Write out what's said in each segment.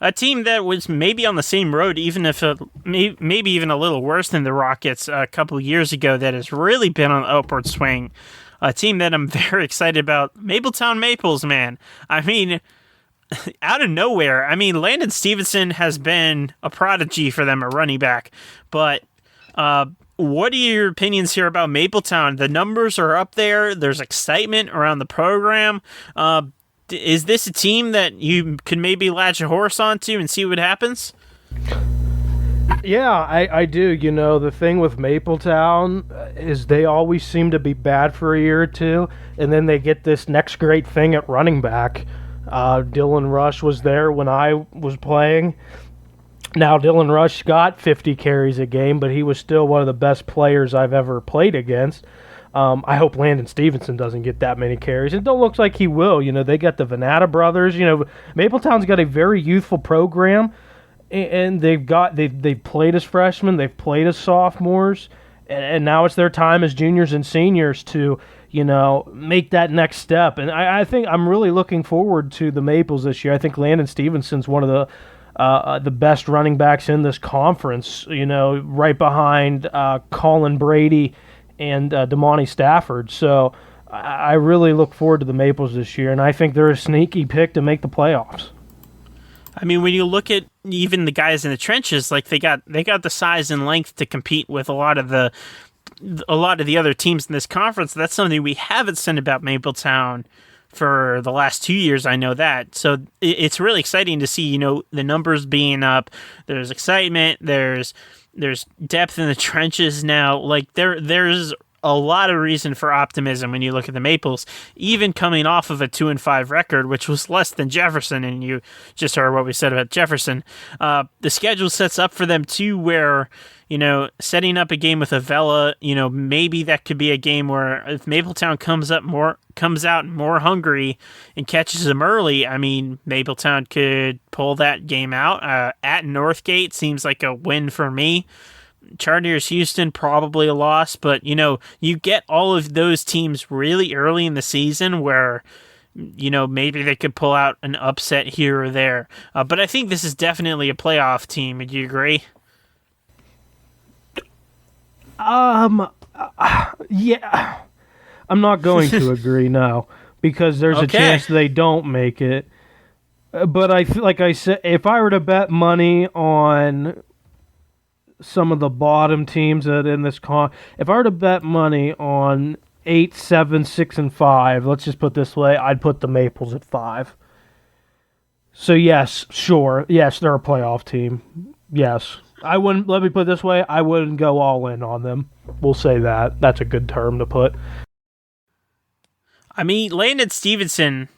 a team that was maybe on the same road, even if maybe even a little worse than the Rockets a couple of years ago, that has really been on an upward swing. A team that I'm very excited about, Mapletown Maples, man. I mean, out of nowhere. I mean, Landon Stevenson has been a prodigy for them, a running back. But what are your opinions here about Mapletown? The numbers are up there. There's excitement around the program. Is this a team that you can maybe latch a horse onto and see what happens? Yeah, I do. You know, the thing with Mapletown is they always seem to be bad for a year or two, and then they get this next great thing at running back. Dylan Rush was there when I was playing. Now, Dylan Rush got 50 carries a game, but he was still one of the best players I've ever played against. I hope Landon Stevenson doesn't get that many carries. It don't look like he will. You know, they got the Venata brothers. You know, Mapletown's got a very youthful program, and they've played as freshmen, they've played as sophomores, and now it's their time as juniors and seniors to, you know, make that next step. And I think I'm really looking forward to the Maples this year. I think Landon Stevenson's one of the best running backs in this conference, you know, right behind Colin Brady and Damani Stafford. So I really look forward to the Maples this year, and I think they're a sneaky pick to make the playoffs. I mean, when you look at even the guys in the trenches, like they got the size and length to compete with a lot of the other teams in this conference. That's something we haven't said about Mapletown for the last 2 years. I know that. So it's really exciting to see, you know, the numbers being up. There's excitement. There's depth in the trenches now. Like there's a lot of reason for optimism when you look at the Maples, even coming off of a 2-5 record, which was less than Jefferson. And you just heard what we said about Jefferson. The schedule sets up for them too, where, you know, setting up a game with Avella, you know, maybe that could be a game where if Mapletown comes out more hungry and catches them early, I mean, Mapletown could pull that game out. At Northgate seems like a win for me. Chargers Houston, probably a loss, but, you know, you get all of those teams really early in the season where, you know, maybe they could pull out an upset here or there. But I think this is definitely a playoff team. Would you agree? Yeah. I'm not going to agree now, because there's a chance they don't make it. But like I said, if I were to bet money on some of the bottom teams that in this if I were to bet money on 8, 7, 6, and 5, let's just put it this way, I'd put the Maples at 5. So yes, sure, yes, they're a playoff team. Yes, I wouldn't. Let me put it this way, I wouldn't go all in on them. We'll say that. That's a good term to put. I mean, Landon Stevenson,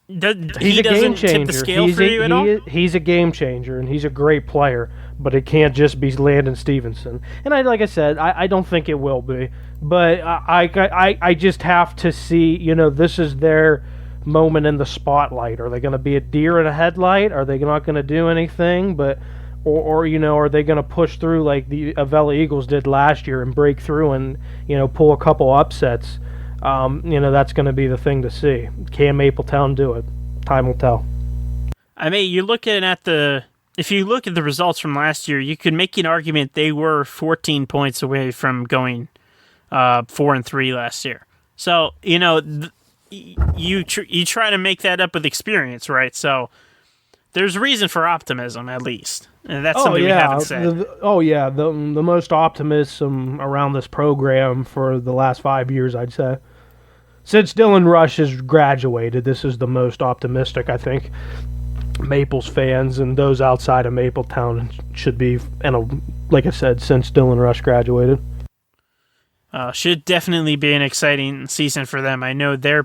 he's a game changer. Tip the scale for you at all? He's a game changer, and he's a great player, but it can't just be Landon Stevenson. And like I said, I don't think it will be. But I just have to see, you know, this is their moment in the spotlight. Are they going to be a deer in a headlight? Are they not going to do anything? Or you know, are they going to push through like the Avella Eagles did last year and break through and, you know, pull a couple upsets? You know, that's going to be the thing to see. Can Mapletown do it? Time will tell. I mean, if you look at the results from last year, you could make an argument they were 14 points away from going 4-3 last year. So, you know, you try to make that up with experience, right? So there's reason for optimism, at least. And that's something we haven't said. The most optimism around this program for the last 5 years, I'd say. Since Dylan Rush has graduated, this is the most optimistic, I think, Maples fans and those outside of Mapletown should be, and like I said, since Dylan Rush graduated. Should definitely be an exciting season for them. I know their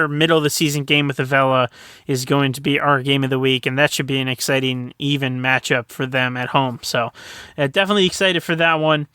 middle of the season game with Avella is going to be our game of the week, and that should be an exciting, even matchup for them at home. So definitely excited for that one.